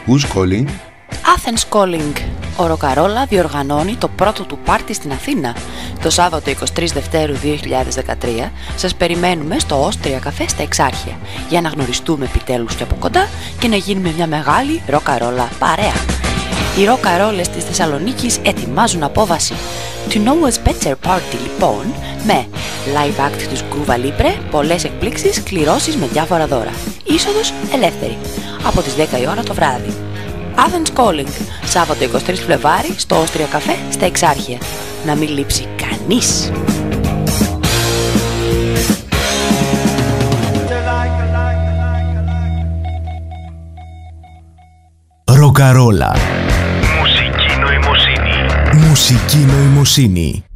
Who's calling? Athens Calling. Ο Ροκαρόλα διοργανώνει το πρώτο του πάρτι στην Αθήνα. Το Σάββατο 23 Δευτέρου 2013 σας περιμένουμε στο Όστρια Καφέ στα Εξάρχεια για να γνωριστούμε επιτέλους και από κοντά και να γίνουμε μια μεγάλη ροκαρόλα παρέα. Οι ροκαρόλες της Θεσσαλονίκης ετοιμάζουν απόβαση. To know a better party λοιπόν, με live act του Groove Libre, πολλές εκπλήξεις, κληρώσεις με διάφορα δώρα. Είσοδος ελεύθερη, από τις 10 η ώρα το βράδυ. Athens Calling, Σάββατο 23 Φλεβάρι, στο Όστρια Καφέ στα Εξάρχεια. Να μην λείψει κανείς. Ροκαρόλα. Μουσική νοημοσύνη. Μουσική νοημοσύνη.